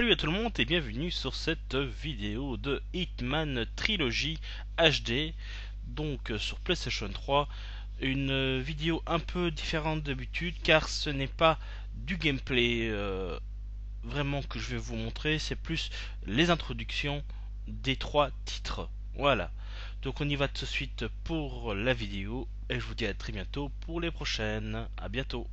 Salut à tout le monde et bienvenue sur cette vidéo de Hitman Trilogy HD, donc sur PlayStation 3. Une vidéo un peu différente d'habitude car ce n'est pas du gameplay vraiment que je vais vous montrer, c'est plus les introductions des trois titres. Voilà, donc on y va tout de suite pour la vidéo et je vous dis à très bientôt pour les prochaines. À bientôt.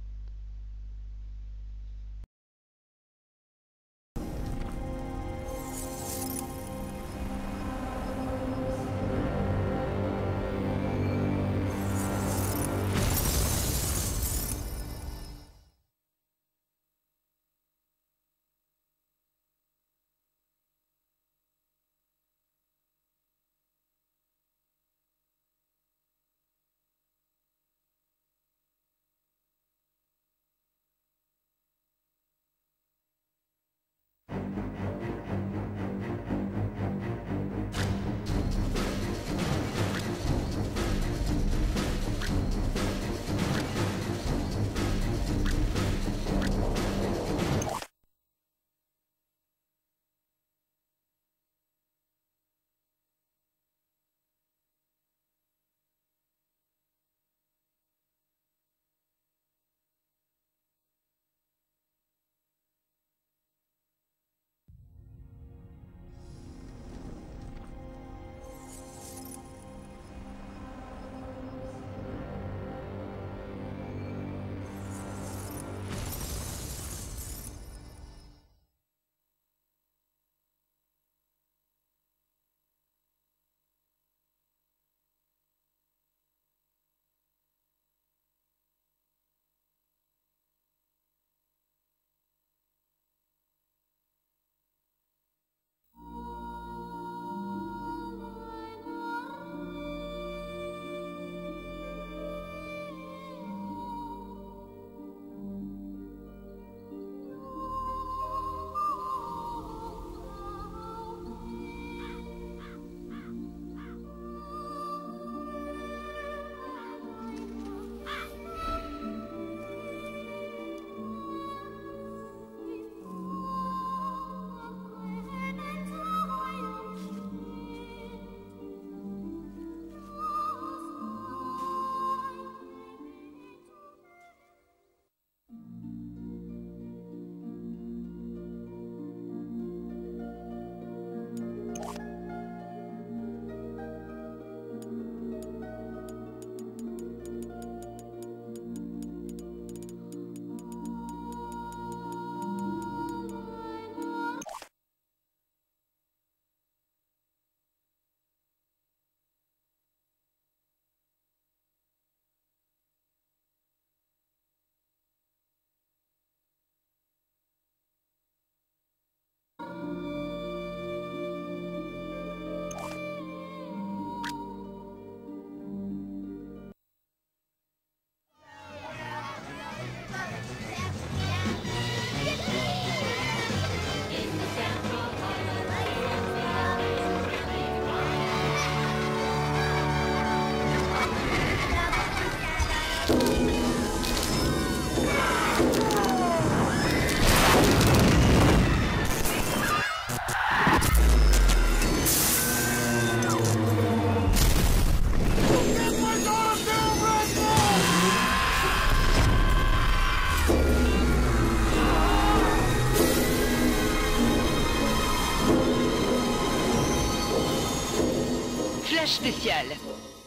Flash spécial.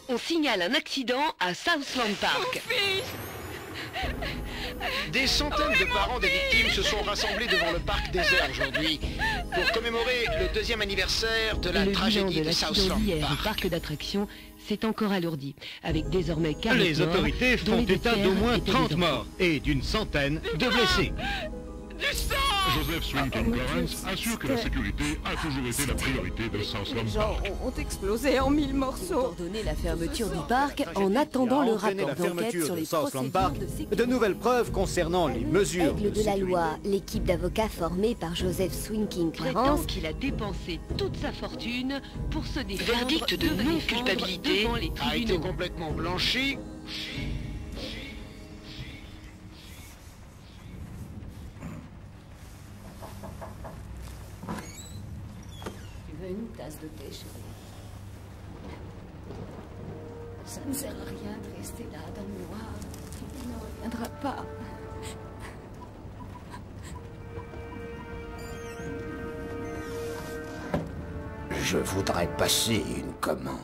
On signale un accident à Southland Park. Des centaines de parents des victimes se sont rassemblés devant le parc désert aujourd'hui pour commémorer le deuxième anniversaire de la tragédie de Southland Park. Le parc d'attractions s'est encore alourdi, avec désormais 40 morts. Les autorités font état d'au moins 30 morts et d'une centaine de blessés. Joseph Swinton Clarence assure que la sécurité a toujours été la priorité de Southland Les gens Park. ont explosé en mille morceaux. Ordonner la fermeture du parc en attendant le rapport d'enquête sur les Southland Park, procédures de sécurité. de nouvelles preuves concernant les mesures Aigle de la sécurité. loi, l'équipe d'avocats formée par Joseph Swinking Prétend Clarence qu'il a dépensé toute sa fortune pour se défendre. Verdict de non-culpabilité devant les a été tribunaux. complètement blanchi. une tasse de thé, chérie. Ça ne sert à rien de rester là dans le noir. Il ne reviendra pas. Je voudrais passer une commande.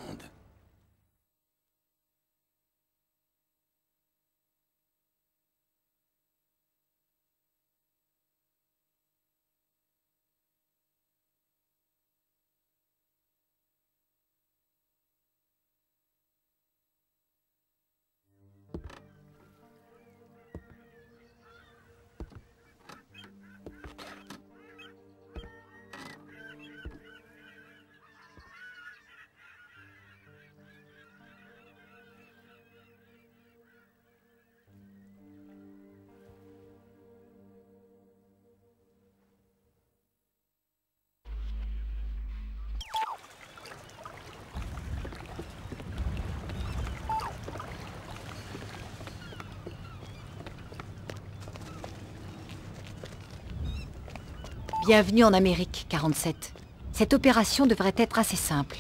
Bienvenue en Amérique, 47. Cette opération devrait être assez simple.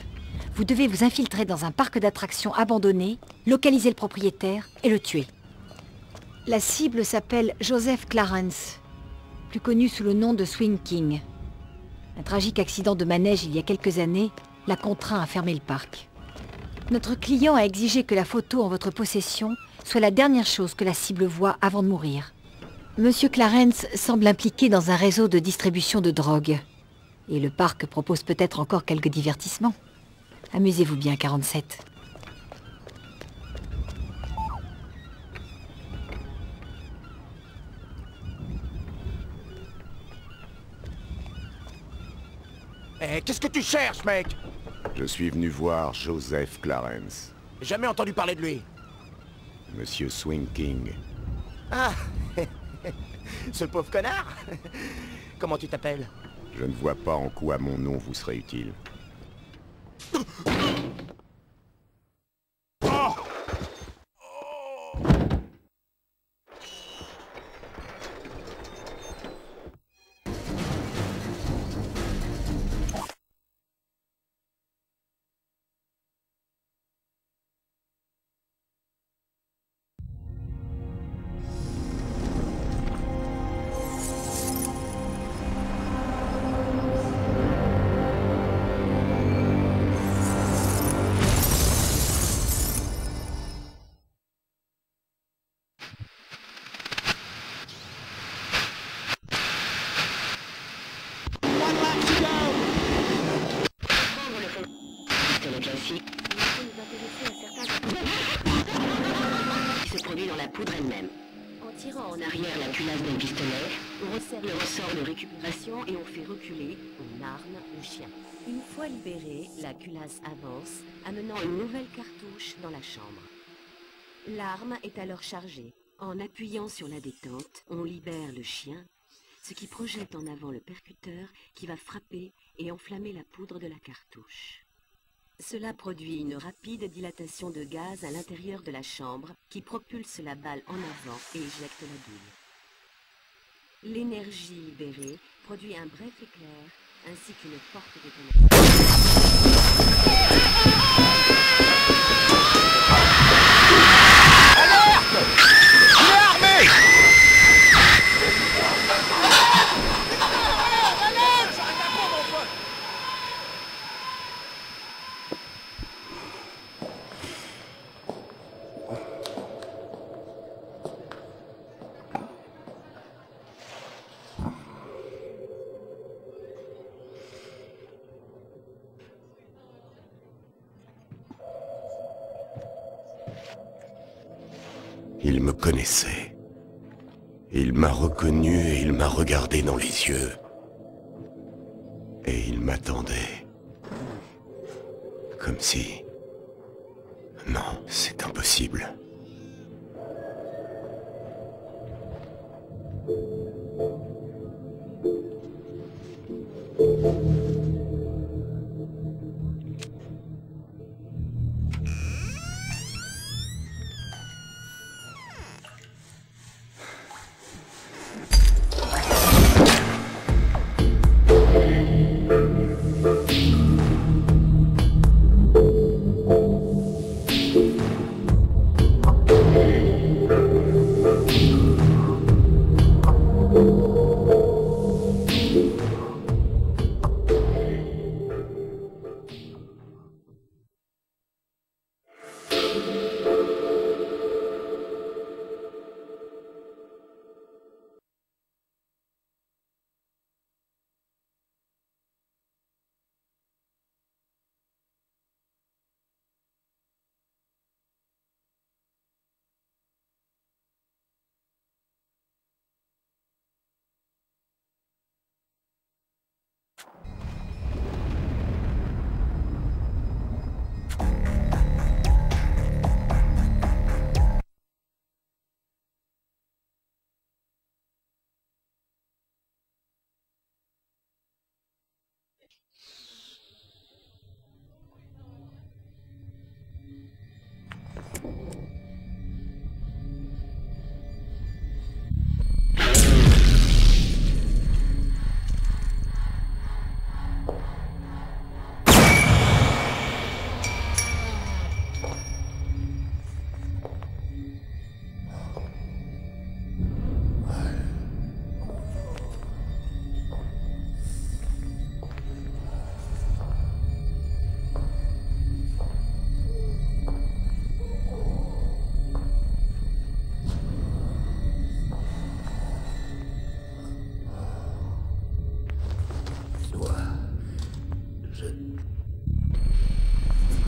Vous devez vous infiltrer dans un parc d'attractions abandonné, localiser le propriétaire et le tuer. La cible s'appelle Joseph Clarence, plus connu sous le nom de Swing King. Un tragique accident de manège il y a quelques années l'a contraint à fermer le parc. Notre client a exigé que la photo en votre possession soit la dernière chose que la cible voit avant de mourir. Monsieur Clarence semble impliqué dans un réseau de distribution de drogue. Et le parc propose peut-être encore quelques divertissements. Amusez-vous bien, 47. Eh, qu'est-ce que tu cherches, mec? Je suis venu voir Joseph Clarence. Jamais entendu parler de lui. Monsieur Swing King. Ah, ce pauvre connard. Comment tu t'appelles? Je ne vois pas en quoi mon nom vous serait utile. Qui se produit dans la poudre elle-même. En tirant en arrière la culasse d'un pistolet, on resserre le ressort de récupération et on fait reculer, on arme le chien. Une fois libérée, la culasse avance, amenant une nouvelle cartouche dans la chambre. L'arme est alors chargée. En appuyant sur la détente, on libère le chien, ce qui projette en avant le percuteur qui va frapper et enflammer la poudre de la cartouche. Cela produit une rapide dilatation de gaz à l'intérieur de la chambre qui propulse la balle en avant et éjecte la bulle. L'énergie libérée produit un bref éclair ainsi qu'une forte détonation. Il me connaissait. Il m'a reconnu et il m'a regardé dans les yeux. Et il m'attendait. Comme si... Non, c'est impossible.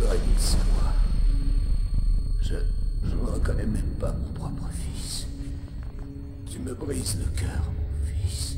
J'aurais dû le savoir. Je ne reconnais même pas mon propre fils. Tu me brises le cœur, mon fils.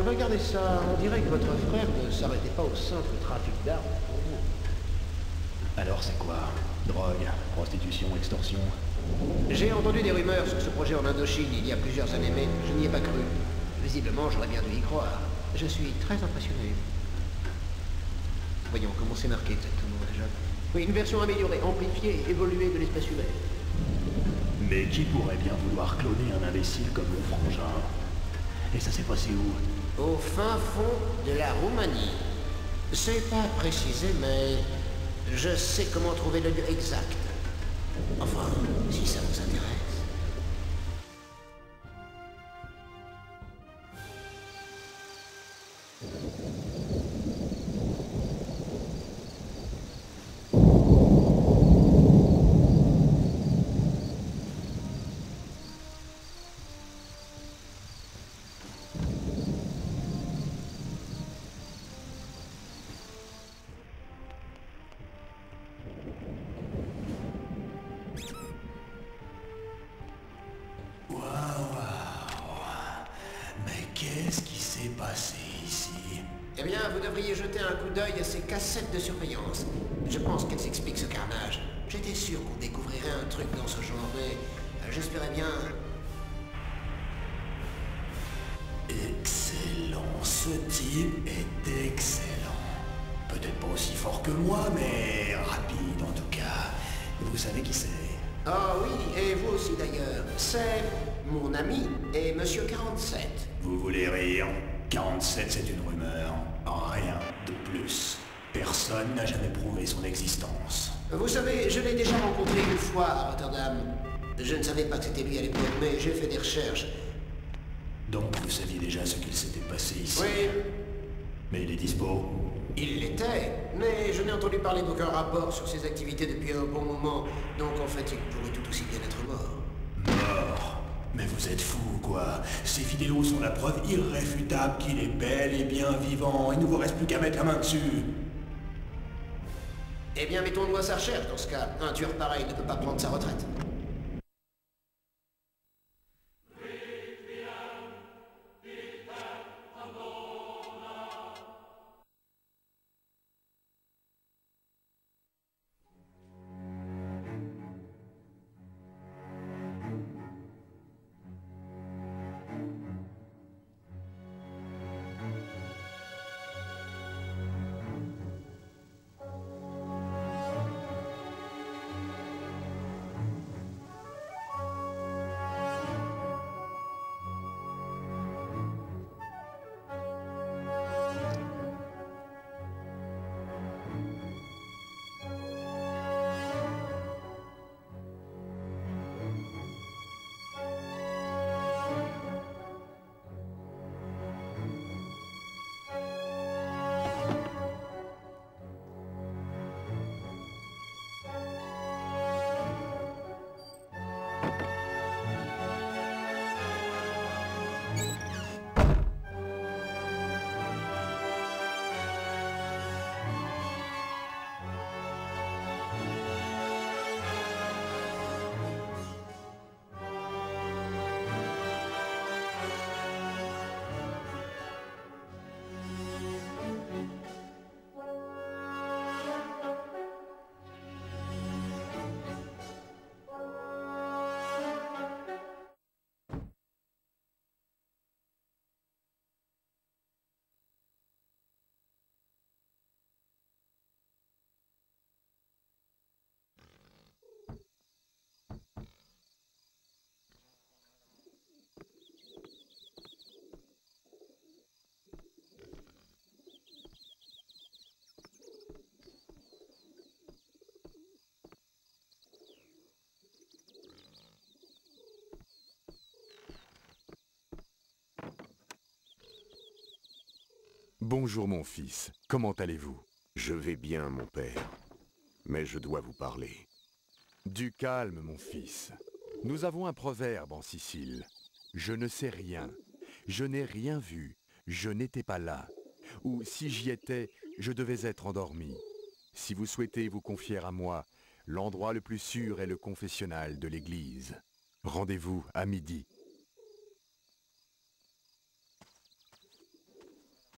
Regardez ça, on dirait que votre frère ne s'arrêtait pas au simple trafic d'armes pour vous. Alors c'est quoi? Drogue, prostitution, extorsion? J'ai entendu des rumeurs sur ce projet en Indochine il y a plusieurs années, mais je n'y ai pas cru. Visiblement, j'aurais bien dû y croire. Je suis très impressionné. Voyons, comment c'est marqué exactement déjà? Oui, une version améliorée, amplifiée et évoluée de l'espèce humaine. Mais qui pourrait bien vouloir cloner un imbécile comme le frangin? Et ça s'est passé où? Au fin fond de la Roumanie. C'est pas précisé, mais je sais comment trouver le lieu exact. Enfin, si ça vous intéresse. Qu'est-ce qui s'est passé ici? Eh bien, vous devriez jeter un coup d'œil à ces cassettes de surveillance. Je pense qu'elles expliquent ce carnage. J'étais sûr qu'on découvrirait un truc dans ce genre, mais j'espérais bien... Excellent, ce type est excellent. Peut-être pas aussi fort que moi, mais rapide en tout cas. Vous savez qui c'est? Ah oui, et vous aussi d'ailleurs. C'est mon ami et Monsieur 47. Vous voulez rire? 47, c'est une rumeur. Rien de plus. Personne n'a jamais prouvé son existence. Vous savez, je l'ai déjà rencontré une fois à Rotterdam. Je ne savais pas que c'était lui à l'époque, mais j'ai fait des recherches. Donc vous saviez déjà ce qu'il s'était passé ici? Oui. Mais il est dispo? Il l'était, mais je n'ai entendu parler d'aucun rapport sur ses activités depuis un bon moment. Donc en fait, il pourrait tout aussi bien être mort. Mort? Mais vous êtes fou, quoi. Ces vidéos sont la preuve irréfutable qu'il est bel et bien vivant. Il ne vous reste plus qu'à mettre la main dessus. Eh bien, mettons-nous à sa recherche dans ce cas. Un tueur pareil ne peut pas prendre sa retraite. Bonjour mon fils, comment allez-vous? Je vais bien, mon père. Mais je dois vous parler. Du calme, mon fils. Nous avons un proverbe en Sicile. Je ne sais rien. Je n'ai rien vu. Je n'étais pas là. Ou si j'y étais, je devais être endormi. Si vous souhaitez vous confier à moi, l'endroit le plus sûr est le confessionnal de l'église. Rendez-vous à midi.